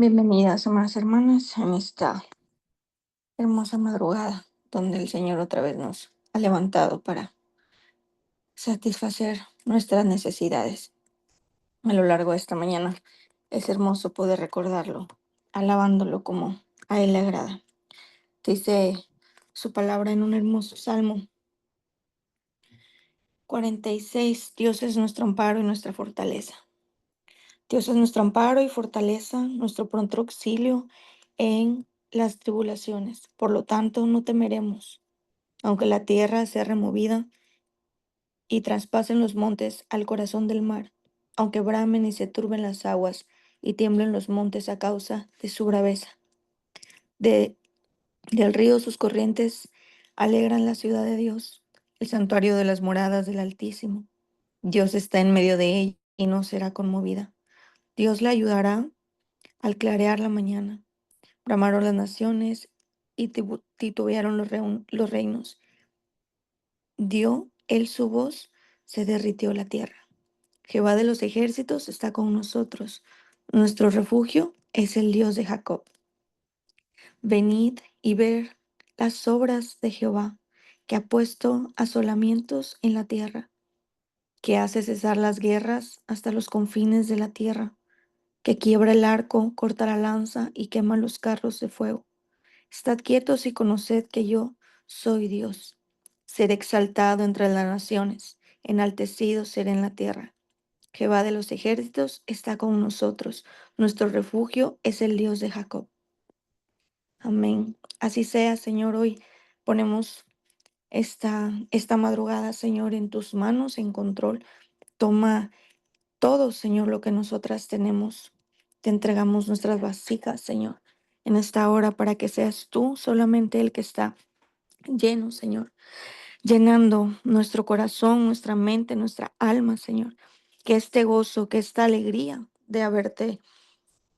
Bienvenidas, amadas hermanas, en esta hermosa madrugada, donde el Señor otra vez nos ha levantado para satisfacer nuestras necesidades. A lo largo de esta mañana es hermoso poder recordarlo, alabándolo como a Él le agrada. Dice su palabra en un hermoso Salmo 46: Dios es nuestro amparo y nuestra fortaleza. Dios es nuestro amparo y fortaleza, nuestro pronto auxilio en las tribulaciones. Por lo tanto, no temeremos, aunque la tierra sea removida y traspasen los montes al corazón del mar, aunque bramen y se turben las aguas y tiemblen los montes a causa de su braveza. De, del río sus corrientes alegran la ciudad de Dios, el santuario de las moradas del Altísimo. Dios está en medio de ella y no será conmovida. Dios la ayudará al clarear la mañana. Bramaron las naciones y titubearon los reinos. Dio él su voz, se derritió la tierra. Jehová de los ejércitos está con nosotros. Nuestro refugio es el Dios de Jacob. Venid y ver las obras de Jehová, que ha puesto asolamientos en la tierra, que hace cesar las guerras hasta los confines de la tierra, que quiebra el arco, corta la lanza y quema los carros de fuego. Estad quietos y conoced que yo soy Dios. Seré exaltado entre las naciones, enaltecido seré en la tierra. Jehová de los ejércitos está con nosotros. Nuestro refugio es el Dios de Jacob. Amén. Así sea, Señor. Hoy ponemos esta madrugada, Señor, en tus manos, en control. Toma todo, Señor, lo que nosotras tenemos. Te entregamos nuestras vasijas, Señor, en esta hora para que seas tú solamente el que está lleno, Señor, llenando nuestro corazón, nuestra mente, nuestra alma, Señor. Que este gozo, que esta alegría de haberte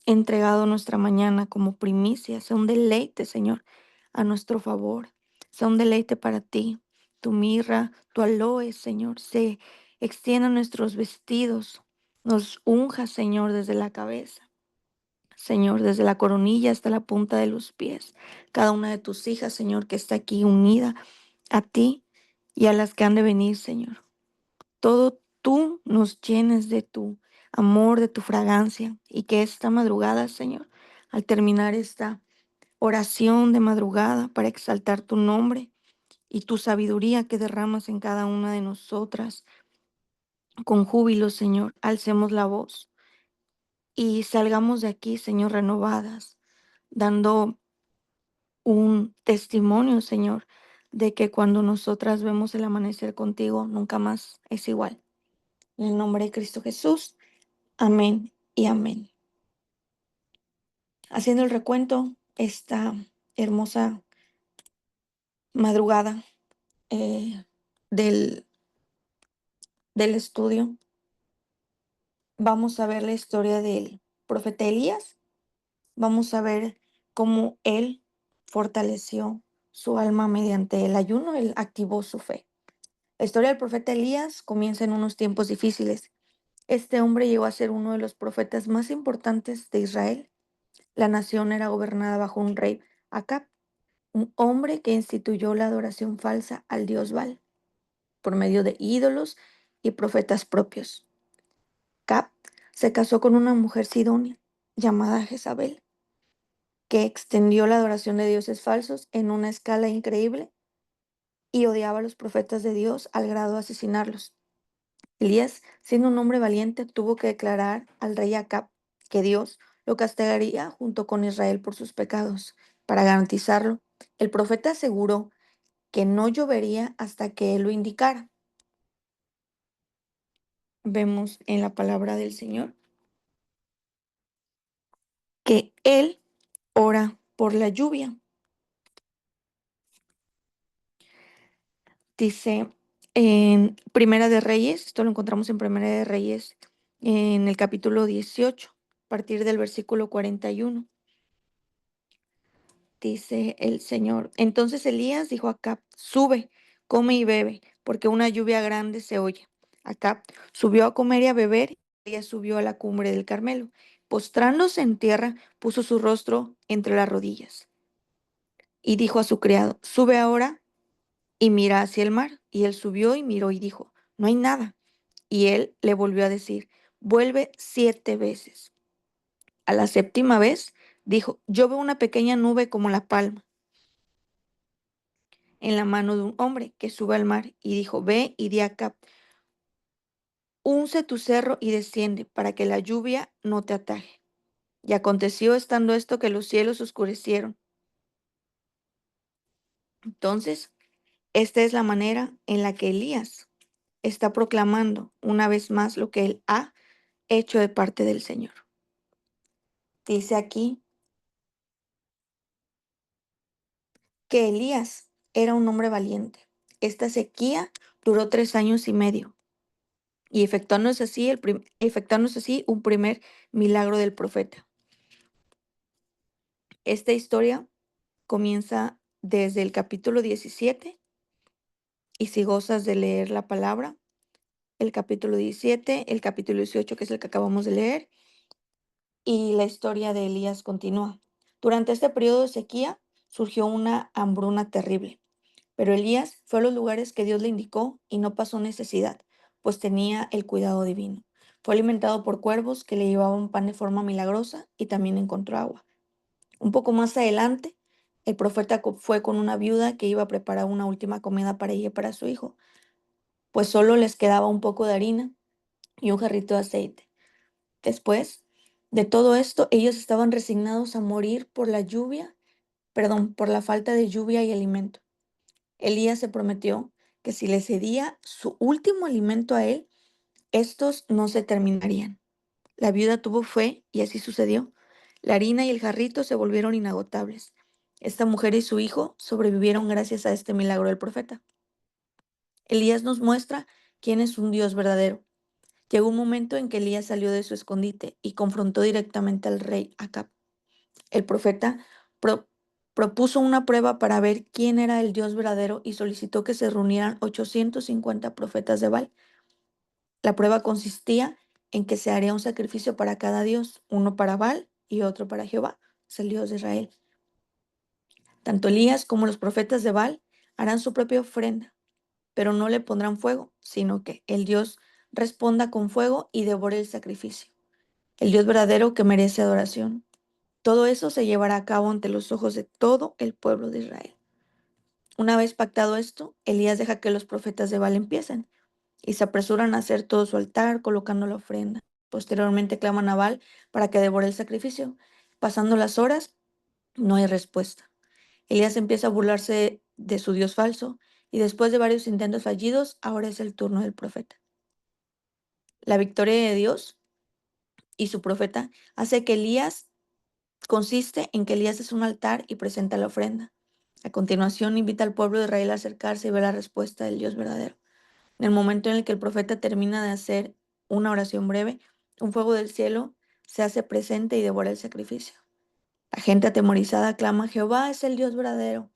entregado nuestra mañana como primicia sea un deleite, Señor, a nuestro favor. Sea un deleite para ti. Tu mirra, tu aloe, Señor, se extienda a nuestros vestidos. Nos unja, Señor, desde la cabeza. Señor, desde la coronilla hasta la punta de los pies. Cada una de tus hijas, Señor, que está aquí unida a ti y a las que han de venir, Señor. Todo tú nos llenes de tu amor, de tu fragancia, y que esta madrugada, Señor, al terminar esta oración de madrugada para exaltar tu nombre y tu sabiduría que derramas en cada una de nosotras, con júbilo, Señor, alcemos la voz y salgamos de aquí, Señor, renovadas, dando un testimonio, Señor, de que cuando nosotras vemos el amanecer contigo, nunca más es igual. En el nombre de Cristo Jesús. Amén y amén. Haciendo el recuento, esta hermosa madrugada eh, del, del estudio, vamos a ver la historia del profeta Elías. Vamos a ver cómo él fortaleció su alma mediante el ayuno, él activó su fe. La historia del profeta Elías comienza en unos tiempos difíciles. Este hombre llegó a ser uno de los profetas más importantes de Israel. La nación era gobernada bajo un rey, Acab, un hombre que instituyó la adoración falsa al dios Baal por medio de ídolos y profetas propios. Acab se casó con una mujer sidonia llamada Jezabel, que extendió la adoración de dioses falsos en una escala increíble y odiaba a los profetas de Dios al grado de asesinarlos. Elías, siendo un hombre valiente, tuvo que declarar al rey Acab que Dios lo castigaría junto con Israel por sus pecados. Para garantizarlo, el profeta aseguró que no llovería hasta que él lo indicara. Vemos en la palabra del Señor que él ora por la lluvia. Dice en Primera de Reyes, esto lo encontramos en Primera de Reyes, en el capítulo 18, a partir del versículo 41. Dice el Señor: entonces Elías dijo a Acab: sube, come y bebe, porque una lluvia grande se oye. Acab subió a comer y a beber, y Elías subió a la cumbre del Carmelo. Postrándose en tierra, puso su rostro entre las rodillas y dijo a su criado: Sube ahora y mira hacia el mar. Y él subió y miró y dijo: No hay nada. Y él le volvió a decir: Vuelve 7 veces. A la séptima vez dijo: Yo veo una pequeña nube como la palma en la mano de un hombre que sube al mar. Y dijo: Ve y di acá, unce tu cerro y desciende, para que la lluvia no te ataje. Y aconteció estando esto que los cielos se oscurecieron. Entonces, esta es la manera en la que Elías está proclamando una vez más lo que él ha hecho de parte del Señor. Dice aquí que Elías era un hombre valiente. Esta sequía duró 3 años y medio y efectuándose así un primer milagro del profeta. Esta historia comienza desde el capítulo 17 y si gozas de leer la palabra, el capítulo 17, el capítulo 18, que es el que acabamos de leer, y la historia de Elías continúa. Durante este periodo de sequía surgió una hambruna terrible, pero Elías fue a los lugares que Dios le indicó y no pasó necesidad, pues tenía el cuidado divino. Fue alimentado por cuervos que le llevaban pan de forma milagrosa y también encontró agua. Un poco más adelante, el profeta fue con una viuda que iba a preparar una última comida para ella y para su hijo, pues solo les quedaba un poco de harina y un jarrito de aceite. Después de todo esto, ellos estaban resignados a morir por la lluvia, perdón, por la falta de lluvia y alimento. Elías se prometió que si le cedía su último alimento a él, estos no se terminarían. La viuda tuvo fe y así sucedió. La harina y el jarrito se volvieron inagotables. Esta mujer y su hijo sobrevivieron gracias a este milagro del profeta. Elías nos muestra quién es un Dios verdadero. Llegó un momento en que Elías salió de su escondite y confrontó directamente al rey Acab. El profeta pro- propuso una prueba para ver quién era el Dios verdadero y solicitó que se reunieran 850 profetas de Baal. La prueba consistía en que se haría un sacrificio para cada dios, uno para Baal y otro para Jehová, es el Dios de Israel. Tanto Elías como los profetas de Baal harán su propia ofrenda, pero no le pondrán fuego, sino que el Dios responda con fuego y devore el sacrificio. El Dios verdadero que merece adoración. Todo eso se llevará a cabo ante los ojos de todo el pueblo de Israel. Una vez pactado esto, Elías deja que los profetas de Baal empiecen y se apresuran a hacer todo su altar colocando la ofrenda. Posteriormente claman a Baal para que devore el sacrificio. Pasando las horas, no hay respuesta. Elías empieza a burlarse de su Dios falso y después de varios intentos fallidos, ahora es el turno del profeta. La victoria de Dios y su profeta hace que Elías consiste en que Elías es un altar y presenta la ofrenda. A continuación, invita al pueblo de Israel a acercarse y ver la respuesta del Dios verdadero. En el momento en el que el profeta termina de hacer una oración breve, un fuego del cielo se hace presente y devora el sacrificio. La gente atemorizada clama: Jehová es el Dios verdadero.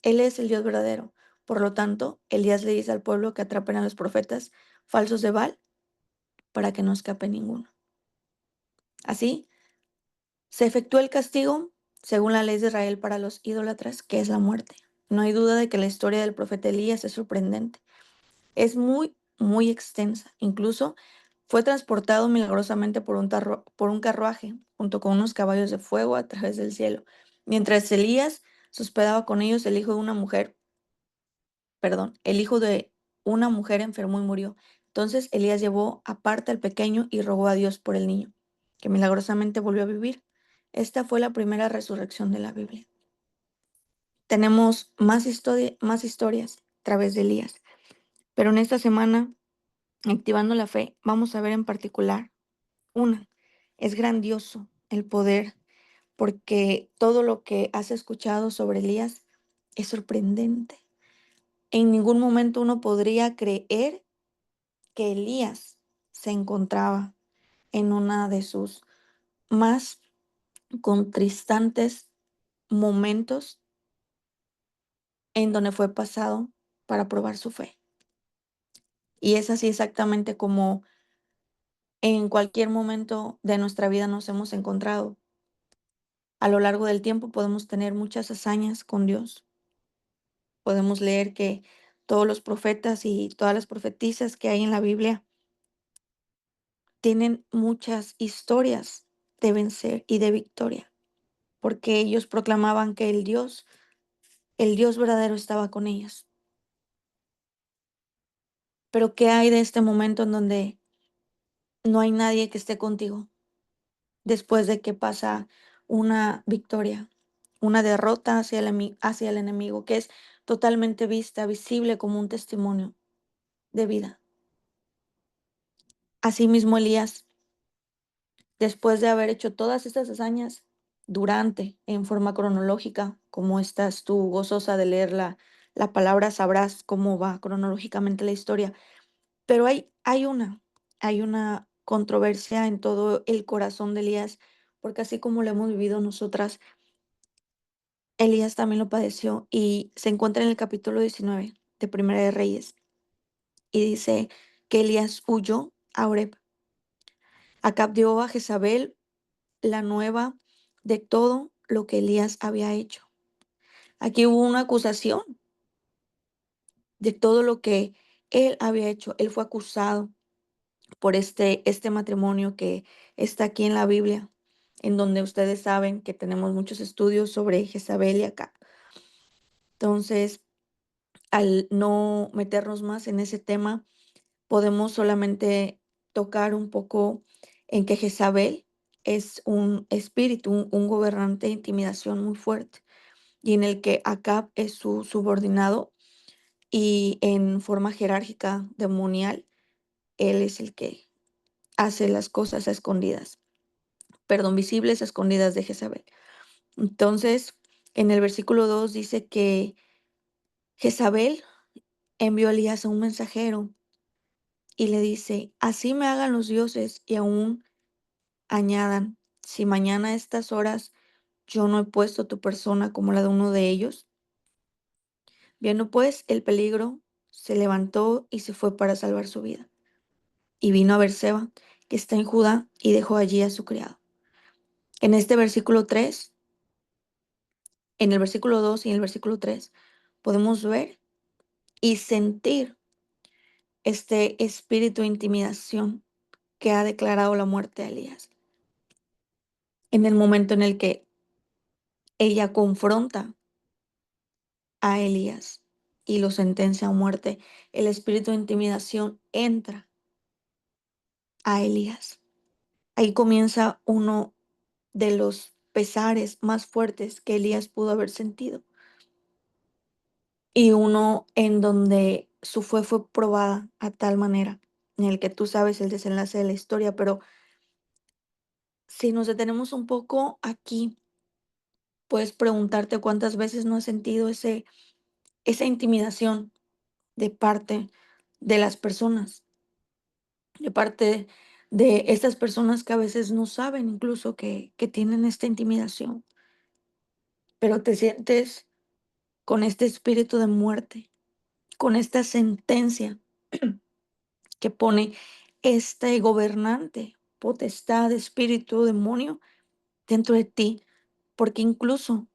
Él es el Dios verdadero. Por lo tanto, Elías le dice al pueblo que atrapen a los profetas falsos de Baal para que no escape ninguno. Así, se efectúa el castigo según la ley de Israel para los idólatras, que es la muerte. No hay duda de que la historia del profeta Elías es sorprendente. Es muy, muy extensa. Incluso fue transportado milagrosamente por un carruaje, junto con unos caballos de fuego a través del cielo. Mientras Elías se hospedaba con ellos, el hijo de una mujer enfermó y murió. Entonces Elías llevó aparte al pequeño y rogó a Dios por el niño, que milagrosamente volvió a vivir. Esta fue la primera resurrección de la Biblia. Tenemos más historias a través de Elías, pero en esta semana, activando la fe, vamos a ver en particular una. Es grandioso el poder, porque todo lo que has escuchado sobre Elías es sorprendente. En ningún momento uno podría creer que Elías se encontraba en una de sus más contristantes momentos en donde fue pasado para probar su fe. Y es así exactamente como en cualquier momento de nuestra vida nos hemos encontrado. A lo largo del tiempo podemos tener muchas hazañas con Dios. Podemos leer que todos los profetas y todas las profetisas que hay en la Biblia tienen muchas historias de vencer y de victoria, porque ellos proclamaban que el Dios verdadero estaba con ellos. Pero ¿qué hay de este momento en donde no hay nadie que esté contigo después de que pasa una victoria, una derrota hacia el enemigo, que es totalmente vista, visible como un testimonio de vida? Asimismo, Elías, después de haber hecho todas estas hazañas durante, en forma cronológica, como estás tú gozosa de leer la palabra, sabrás cómo va cronológicamente la historia. Pero hay una controversia en todo el corazón de Elías, porque así como lo hemos vivido nosotras, Elías también lo padeció y se encuentra en el capítulo 19 de Primera de Reyes y dice que Elías huyó a Oreb. Acab dio a Jezabel la nueva de todo lo que Elías había hecho. Aquí hubo una acusación de todo lo que él había hecho. Él fue acusado por este matrimonio que está aquí en la Biblia, en donde ustedes saben que tenemos muchos estudios sobre Jezabel y Acab. Entonces, al no meternos más en ese tema, podemos solamente tocar un poco en que Jezabel es un espíritu, un gobernante de intimidación muy fuerte, y en el que Acab es su subordinado y en forma jerárquica demonial, él es el que hace las cosas a escondidas, perdón, visibles a escondidas de Jezabel. Entonces, en el versículo 2 dice que Jezabel envió a Elías a un mensajero y le dice: así me hagan los dioses y aún añadan, si mañana a estas horas yo no he puesto tu persona como la de uno de ellos. Viendo pues el peligro, se levantó y se fue para salvar su vida. Y vino a Berseba, que está en Judá, y dejó allí a su criado. En este versículo 3, en el versículo 2 y en el versículo 3, podemos ver y sentir este espíritu de intimidación que ha declarado la muerte a Elías. En el momento en el que ella confronta a Elías y lo sentencia a muerte, el espíritu de intimidación entra a Elías. Ahí comienza uno de los pesares más fuertes que Elías pudo haber sentido, y uno en donde su fe fue probada a tal manera, en el que tú sabes el desenlace de la historia, pero si nos detenemos un poco aquí, puedes preguntarte cuántas veces no has sentido esa intimidación de parte de las personas, de parte de estas personas que a veces no saben incluso que tienen esta intimidación, pero te sientes con este espíritu de muerte, con esta sentencia que pone este gobernante, potestad, espíritu, demonio dentro de ti, porque incluso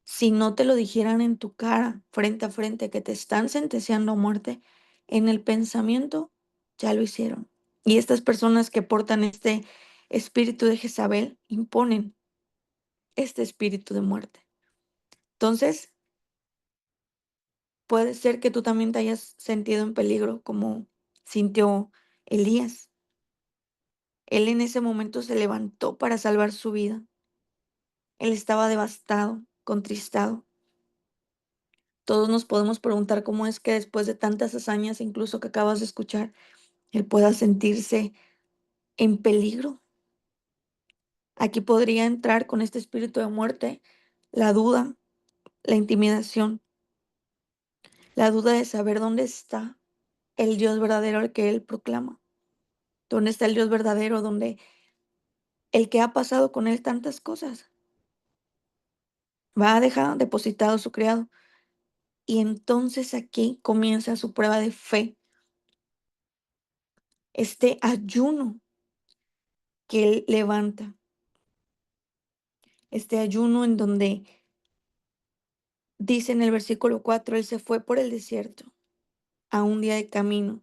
si no te lo dijeran en tu cara, frente a frente, que te están sentenciando a muerte, en el pensamiento ya lo hicieron. Y estas personas que portan este espíritu de Jezabel imponen este espíritu de muerte. Entonces, puede ser que tú también te hayas sentido en peligro como sintió Elías. Él en ese momento se levantó para salvar su vida. Él estaba devastado, contristado. Todos nos podemos preguntar cómo es que después de tantas hazañas, incluso que acabas de escuchar, él pueda sentirse en peligro. Aquí podría entrar con este espíritu de muerte la duda, la intimidación, la duda de saber dónde está el Dios verdadero al que él proclama. ¿Dónde está el Dios verdadero? Donde el que ha pasado con él tantas cosas va a dejar depositado su criado. Y entonces aquí comienza su prueba de fe, Este ayuno que Él levanta, este ayuno en donde dice en el versículo 4, Él se fue por el desierto a un día de camino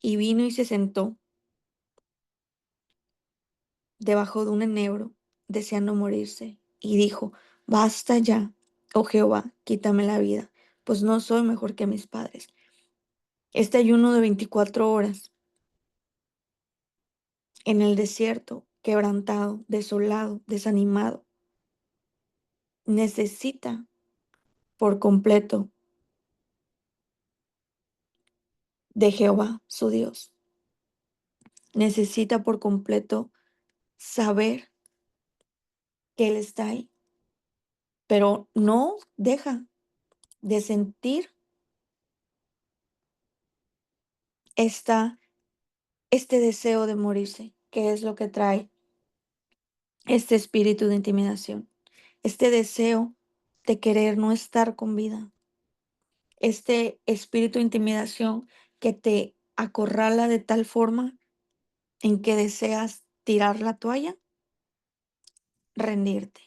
y vino y se sentó debajo de un enebro, deseando morirse, y dijo: Basta ya, oh Jehová, quítame la vida, pues no soy mejor que mis padres. Este ayuno de 24 horas en el desierto, quebrantado, desolado, desanimado, necesita por completo de Jehová, su Dios. Necesita por completo saber que Él está ahí, pero no deja de sentir esta, este deseo de morirse, que es lo que trae este espíritu de intimidación, este deseo de querer no estar con vida, este espíritu de intimidación que te acorrala de tal forma en que deseas tirar la toalla, rendirte.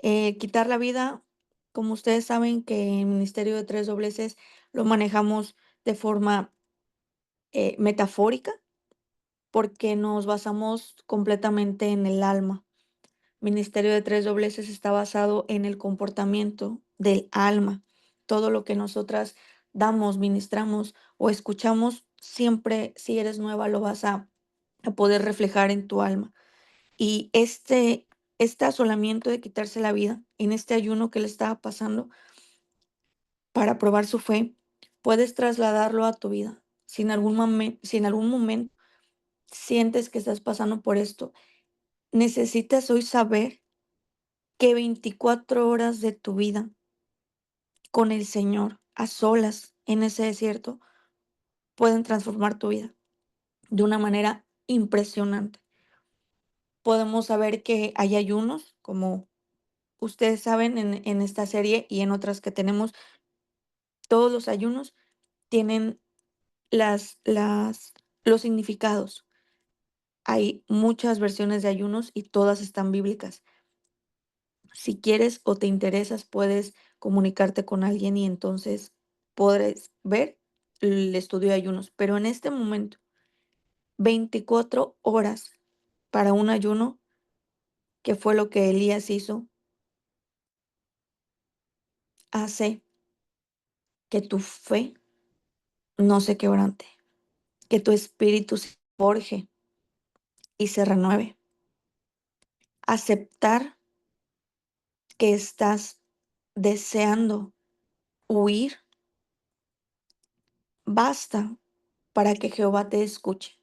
Quitar la vida, como ustedes saben que el Ministerio de Tres Dobleces lo manejamos de forma metafórica, porque nos basamos completamente en el alma. Ministerio de Tres Dobleces está basado en el comportamiento del alma. Todo lo que nosotras damos, ministramos o escuchamos, siempre, si eres nueva, lo vas a poder reflejar en tu alma. Y este asolamiento de quitarse la vida, en este ayuno que le estaba pasando para probar su fe, puedes trasladarlo a tu vida. Si en algún momento sientes que estás pasando por esto, necesitas hoy saber que 24 horas de tu vida con el Señor, a solas, en ese desierto, pueden transformar tu vida de una manera impresionante. Podemos saber que hay ayunos, como ustedes saben en esta serie y en otras que tenemos, todos los ayunos tienen los significados. Hay muchas versiones de ayunos y todas están bíblicas. Si quieres o te interesas, puedes comunicarte con alguien y entonces podrás ver el estudio de ayunos. Pero en este momento, 24 horas para un ayuno, que fue lo que Elías hizo, hace que tu fe no se quebrante, que tu espíritu se forje y se renueve. Aceptar que estás deseando huir, basta para que Jehová te escuche.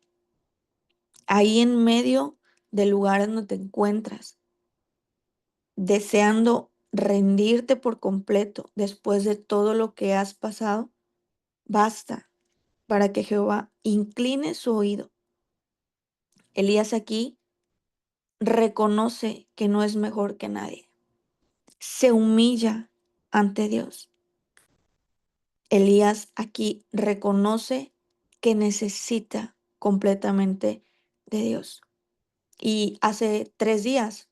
Ahí en medio del lugar donde te encuentras, deseando rendirte por completo después de todo lo que has pasado, basta para que Jehová incline su oído. Elías aquí reconoce que no es mejor que nadie. Se humilla ante Dios. Elías aquí reconoce que necesita completamente de Dios. Y hace 3 días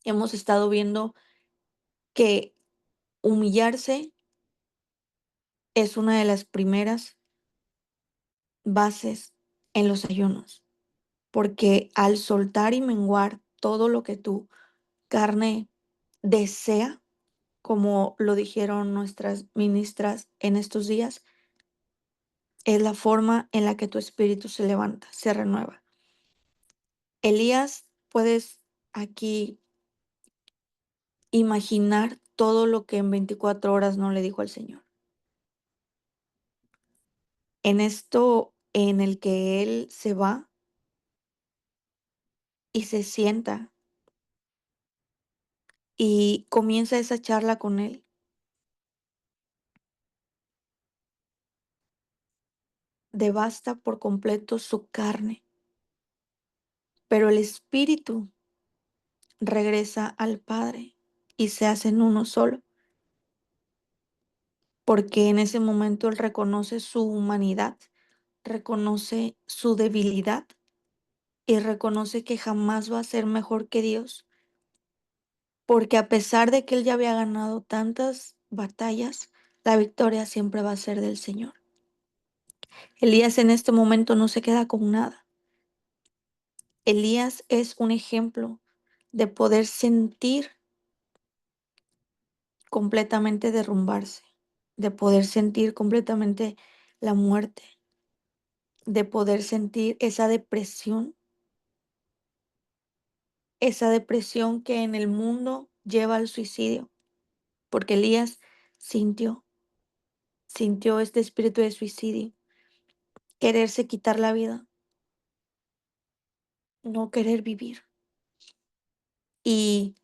hemos estado viendo que humillarse es una de las primeras bases en los ayunos, porque al soltar y menguar todo lo que tu carne desea, como lo dijeron nuestras ministras en estos días, es la forma en la que tu espíritu se levanta, se renueva. Elías, puedes aquí imaginar todo lo que en 24 horas no le dijo al Señor. En esto en el que él se va y se sienta y comienza esa charla con él, devasta por completo su carne, pero el espíritu regresa al Padre y se hacen uno solo, porque en ese momento él reconoce su humanidad, reconoce su debilidad y reconoce que jamás va a ser mejor que Dios, porque a pesar de que él ya había ganado tantas batallas, la victoria siempre va a ser del Señor. Elías en este momento no se queda con nada. Elías es un ejemplo de poder sentir completamente derrumbarse, de poder sentir completamente la muerte, de poder sentir esa depresión que en el mundo lleva al suicidio, porque Elías sintió, sintió este espíritu de suicidio, quererse quitar la vida, no querer vivir. Y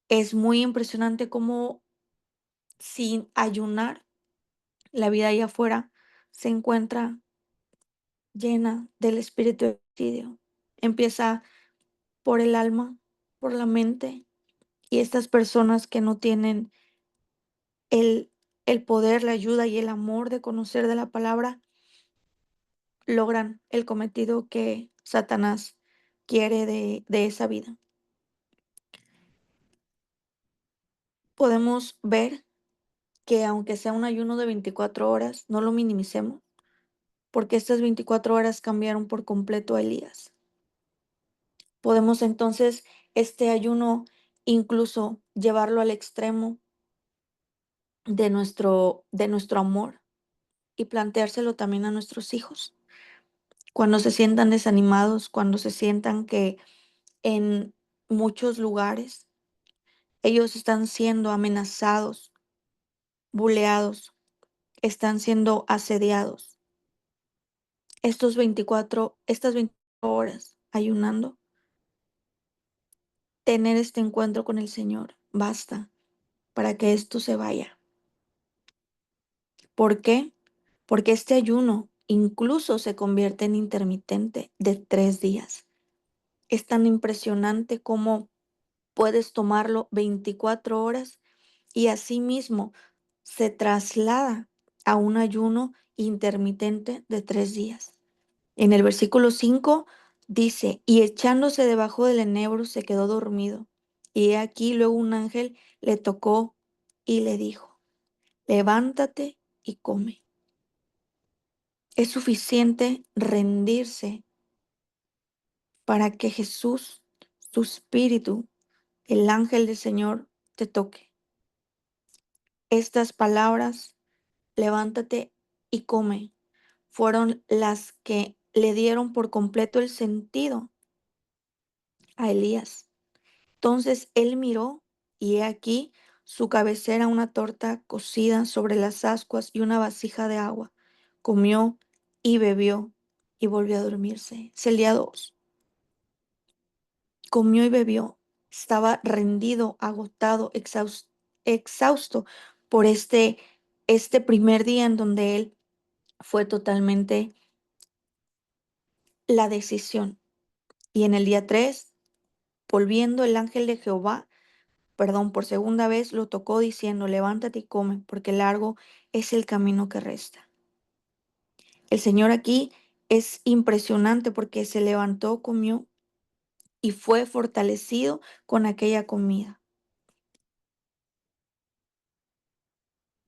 es muy impresionante cómo sin ayunar, la vida allá afuera se encuentra llena del espíritu de suicidio. Empieza por el alma, por la mente, y estas personas que no tienen el, el poder, la ayuda y el amor de conocer de la palabra, logran el cometido que Satanás quiere de esa vida. Podemos ver que aunque sea un ayuno de 24 horas, no lo minimicemos, porque estas 24 horas cambiaron por completo a Elías. Podemos entonces este ayuno incluso llevarlo al extremo de nuestro amor y planteárselo también a nuestros hijos. Cuando se sientan desanimados, cuando se sientan que en muchos lugares ellos están siendo amenazados, buleados, están siendo asediados. Estas 24 horas ayunando, tener este encuentro con el Señor, basta para que esto se vaya. ¿Por qué? Porque este ayuno incluso se convierte en intermitente de 3 días. Es tan impresionante como puedes tomarlo 24 horas y asimismo se traslada a un ayuno intermitente de 3 días. En el versículo 5 dice, y echándose debajo del enebro se quedó dormido. Y he aquí luego un ángel le tocó y le dijo, levántate y come. Es suficiente rendirse para que Jesús, su espíritu, el ángel del Señor, te toque. Estas palabras, levántate y come, fueron las que le dieron por completo el sentido a Elías. Entonces él miró y he aquí su cabecera una torta cocida sobre las ascuas y una vasija de agua. Comió y bebió y volvió a dormirse. Es el día 2. Comió y bebió. Estaba rendido, agotado, exhausto por este primer día en donde él fue totalmente la decisión. Y en el día 3, volviendo el ángel de Jehová, perdón, por segunda vez lo tocó diciendo, levántate y come, porque largo es el camino que resta. El Señor aquí es impresionante porque se levantó, comió y fue fortalecido con aquella comida.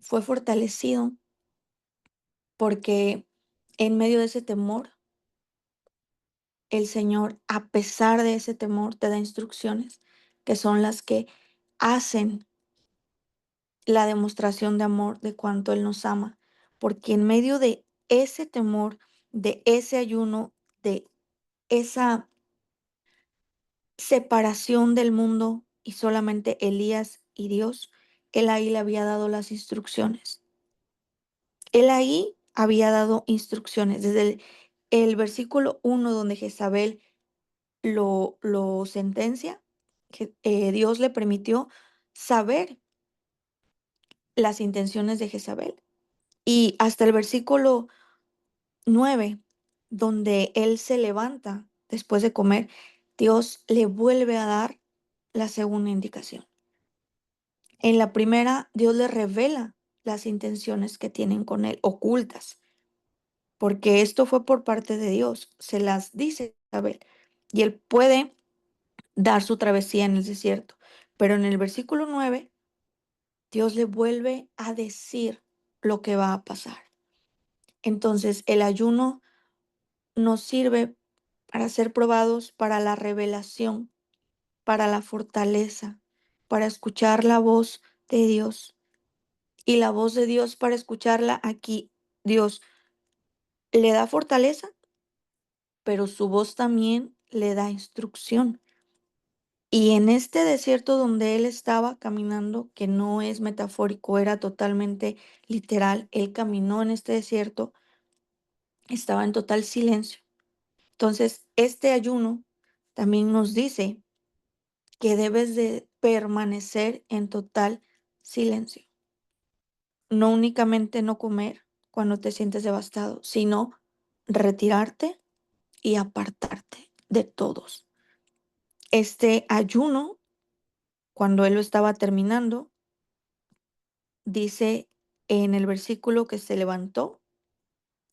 Fue fortalecido porque en medio de ese temor, el Señor, a pesar de ese temor, te da instrucciones que son las que hacen la demostración de amor de cuánto Él nos ama. Porque en medio de ese temor, de ese ayuno, de esa separación del mundo y solamente Elías y Dios, Él ahí le había dado las instrucciones. Él ahí había dado instrucciones desde el versículo 1 donde Jezabel lo sentencia, que Dios le permitió saber las intenciones de Jezabel. Y hasta el versículo 9 donde él se levanta después de comer, Dios le vuelve a dar la segunda indicación. En la primera, Dios le revela las intenciones que tienen con él, ocultas. porque esto fue por parte de Dios. Se las dice a Abel. Y él puede dar su travesía en el desierto. Pero en el versículo 9, Dios le vuelve a decir lo que va a pasar. Entonces, el ayuno nos sirve para ser probados para la revelación, para la fortaleza, para escuchar la voz de Dios. Y la voz de Dios, para escucharla aquí, Dios le da fortaleza, pero su voz también le da instrucción. Y en este desierto donde él estaba caminando, que no es metafórico, era totalmente literal, él caminó en este desierto, estaba en total silencio. Entonces, este ayuno también nos dice que debes de permanecer en total silencio. No únicamente no comer cuando te sientes devastado, sino retirarte y apartarte de todos. Este ayuno, cuando él lo estaba terminando, dice en el versículo que se levantó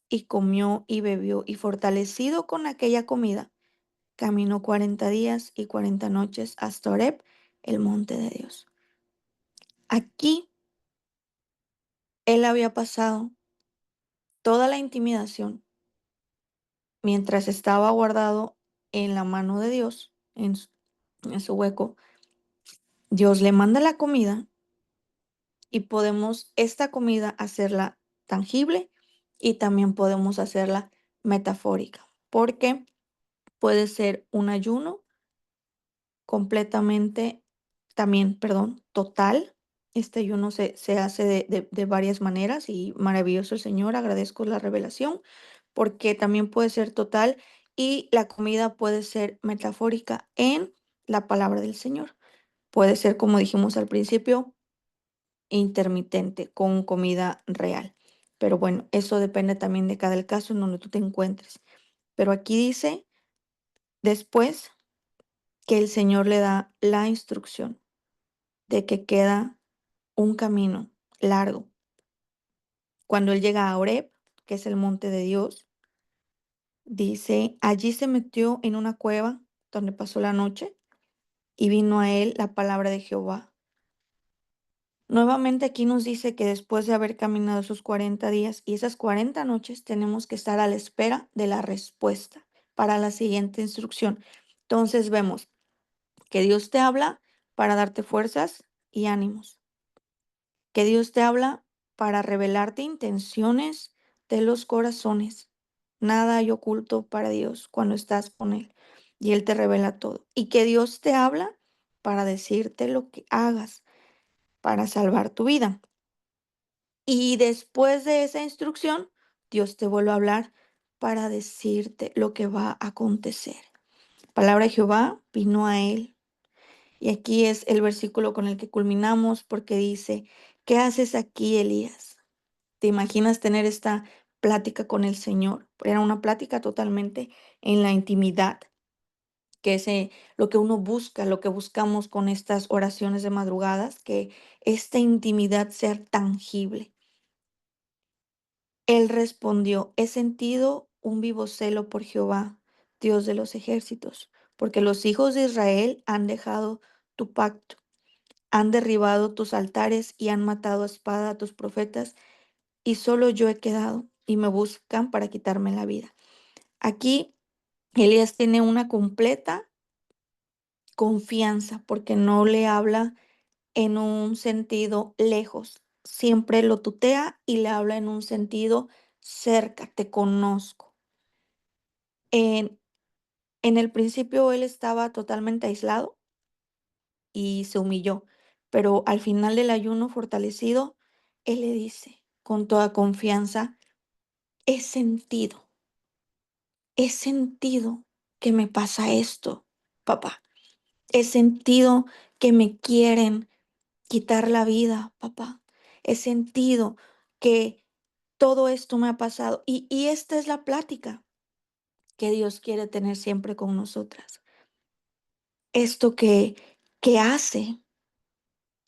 y comió y bebió y fortalecido con aquella comida, caminó 40 días y 40 noches hasta Horeb, el monte de Dios. Aquí él había pasado toda la intimidación mientras estaba guardado en la mano de Dios, en su hueco. Dios le manda la comida y podemos esta comida hacerla tangible y también podemos hacerla metafórica, porque puede ser un ayuno completamente, también, perdón, total. Este ayuno se hace de varias maneras y maravilloso el Señor, agradezco la revelación, porque también puede ser total y la comida puede ser metafórica en la palabra del Señor. Puede ser, como dijimos al principio, intermitente con comida real. Pero bueno, eso depende también de cada caso en donde tú te encuentres. Pero aquí dice después que el Señor le da la instrucción de que queda un camino largo. Cuando él llega a Horeb, que es el monte de Dios, dice, allí se metió en una cueva donde pasó la noche y vino a él la palabra de Jehová. Nuevamente aquí nos dice que después de haber caminado esos 40 días y esas 40 noches tenemos que estar a la espera de la respuesta para la siguiente instrucción. Entonces vemos que Dios te habla para darte fuerzas y ánimos, que Dios te habla para revelarte intenciones de los corazones. Nada hay oculto para Dios cuando estás con Él y Él te revela todo. Y que Dios te habla para decirte lo que hagas para salvar tu vida. Y después de esa instrucción, Dios te vuelve a hablar para decirte lo que va a acontecer. Palabra de Jehová vino a él. Y aquí es el versículo con el que culminamos porque dice, ¿qué haces aquí, Elías? ¿Te imaginas tener esta plática con el Señor? Era una plática totalmente en la intimidad, que es lo que uno busca, lo que buscamos con estas oraciones de madrugadas, que esta intimidad sea tangible. Él respondió, he sentido un vivo celo por Jehová, Dios de los ejércitos, porque los hijos de Israel han dejado tu pacto, han derribado tus altares y han matado a espada a tus profetas, y solo yo he quedado, y me buscan para quitarme la vida. Aquí Elías tiene una completa confianza, porque no le habla en un sentido lejos, siempre lo tutea y le habla en un sentido cerca, te conozco. En, en el principio él estaba totalmente aislado y se humilló, pero al final del ayuno fortalecido, él le dice con toda confianza, he sentido, he sentido que me pasa esto, papá. He sentido que me quieren quitar la vida, papá. He sentido que todo esto me ha pasado. Y esta es la plática que Dios quiere tener siempre con nosotras. Esto que hace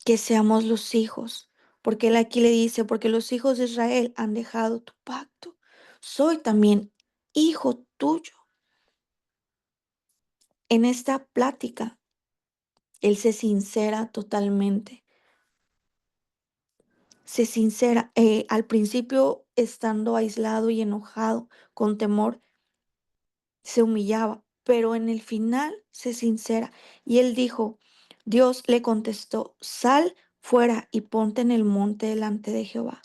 que seamos los hijos. Porque Él aquí le dice, porque los hijos de Israel han dejado tu pacto. soy también hijo tuyo. En esta plática, él se sincera totalmente. Se sincera, al principio estando aislado y enojado, con temor, se humillaba, pero en el final se sincera. Y él dijo, Dios le contestó, sal fuera y ponte en el monte delante de Jehová.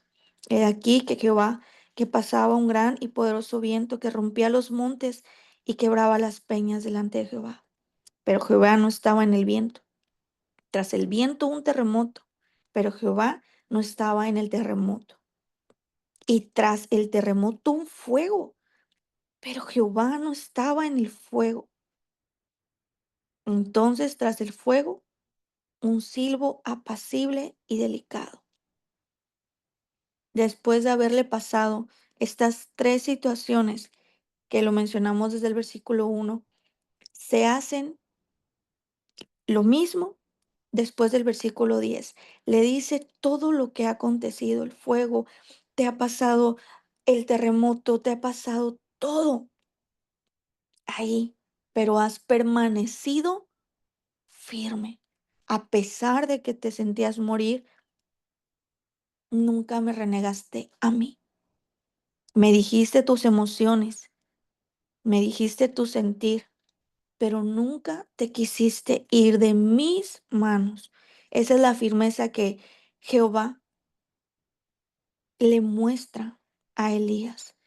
He aquí que Jehová, que pasaba un gran y poderoso viento que rompía los montes y quebraba las peñas delante de Jehová. Pero Jehová no estaba en el viento. Tras el viento un terremoto, pero Jehová no estaba en el terremoto. Y tras el terremoto un fuego, pero Jehová no estaba en el fuego. Entonces, tras el fuego, un silbo apacible y delicado. Después de haberle pasado estas tres situaciones que lo mencionamos desde el versículo 1, se hacen lo mismo después del versículo 10. Le dice todo lo que ha acontecido, el fuego, te ha pasado el terremoto, te ha pasado todo ahí, pero has permanecido firme. A pesar de que te sentías morir, nunca me renegaste a mí. Me dijiste tus emociones, me dijiste tu sentir, pero nunca te quisiste ir de mis manos. Esa es la firmeza que Jehová le muestra a Elías,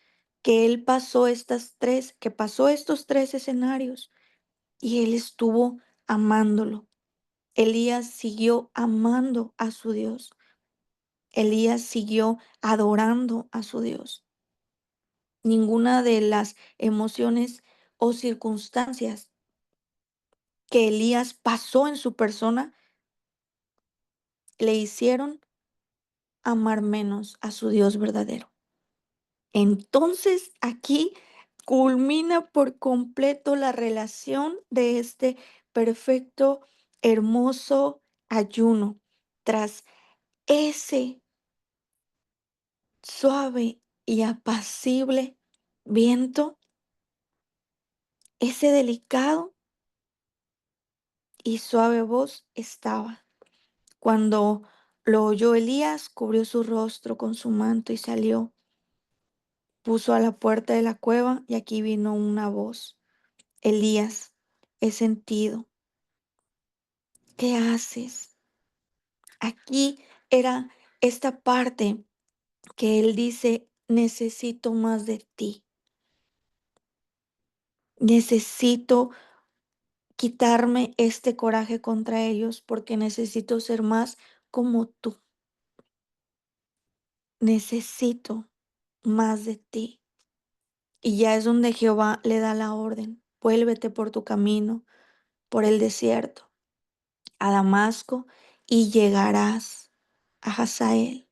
que él pasó que pasó estos tres escenarios y él estuvo amándolo. Elías siguió amando a su Dios. Elías siguió adorando a su Dios. Ninguna de las emociones o circunstancias que Elías pasó en su persona le hicieron amar menos a su Dios verdadero. Entonces aquí culmina por completo la relación de este perfecto, hermoso ayuno. Tras ese suave y apacible viento, ese delicado y suave voz estaba. Cuando lo oyó Elías, cubrió su rostro con su manto y salió. Puso a la puerta de la cueva y aquí vino una voz. Elías, he sentido. ¿Qué haces? Aquí era esta parte que él dice, necesito más de ti. Necesito quitarme este coraje contra ellos porque necesito ser más como tú. Necesito más de ti. Y ya es donde Jehová le da la orden, vuélvete por tu camino, por el desierto, a Damasco, y llegarás a Hazael.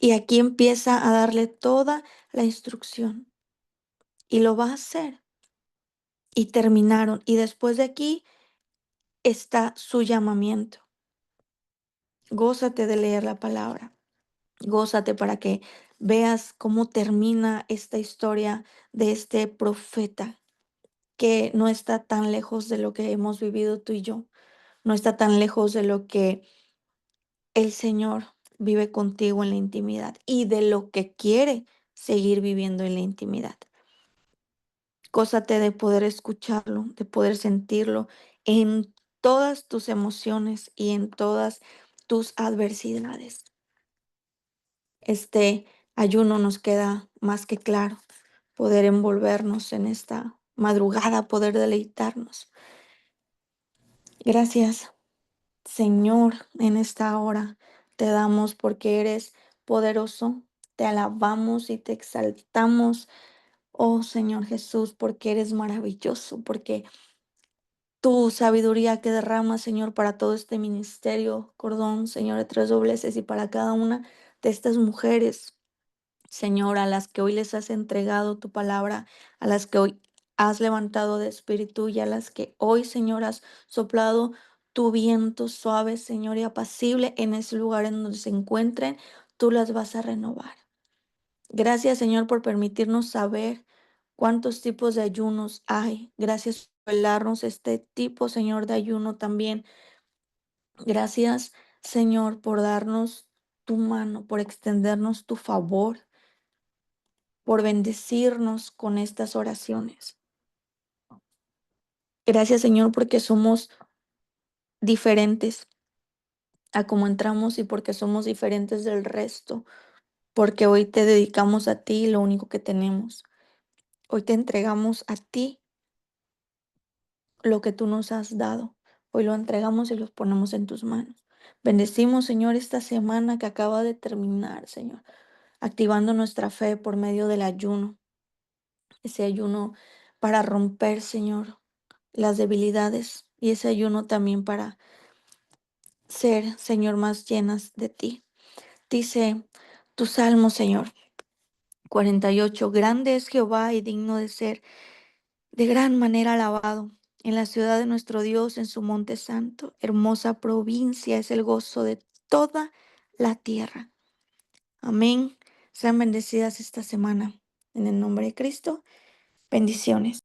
Y aquí empieza a darle toda la instrucción. Y lo va a hacer. Y terminaron. Y después de aquí está su llamamiento. Gózate de leer la palabra. Gózate para que veas cómo termina esta historia de este profeta que no está tan lejos de lo que hemos vivido tú y yo. No está tan lejos de lo que el Señor vive contigo en la intimidad y de lo que quiere seguir viviendo en la intimidad. Gózate de poder escucharlo, de poder sentirlo en todas tus emociones y en todas tus adversidades. Este ayuno nos queda más que claro, poder envolvernos en esta madrugada, poder deleitarnos. Gracias, Señor, en esta hora te damos porque eres poderoso, te alabamos y te exaltamos, oh Señor Jesús, porque eres maravilloso, porque tu sabiduría que derramas, Señor, para todo este ministerio, cordón, Señor, de tres dobleces y para cada una de estas mujeres, Señor, a las que hoy les has entregado tu palabra, a las que hoy has levantado de espíritu y a las que hoy, Señor, has soplado tu viento suave, Señor, y apacible en ese lugar en donde se encuentren, tú las vas a renovar. Gracias, Señor, por permitirnos saber cuántos tipos de ayunos hay. Gracias por darnos este tipo, Señor, de ayuno también. Gracias, Señor, por darnos tu mano, por extendernos tu favor, por bendecirnos con estas oraciones. Gracias, Señor, porque somos diferentes a cómo entramos y porque somos diferentes del resto, porque hoy te dedicamos a ti lo único que tenemos. Hoy te entregamos a ti lo que tú nos has dado. Hoy lo entregamos y los ponemos en tus manos. Bendecimos, Señor, esta semana que acaba de terminar, Señor, activando nuestra fe por medio del ayuno, ese ayuno para romper, Señor, las debilidades y ese ayuno también para ser, Señor, más llenas de ti. Dice tu salmo, Señor, 48. Grande es Jehová y digno de ser de gran manera alabado. En la ciudad de nuestro Dios, en su monte santo, hermosa provincia es el gozo de toda la tierra. Amén. Sean bendecidas esta semana. En el nombre de Cristo, bendiciones.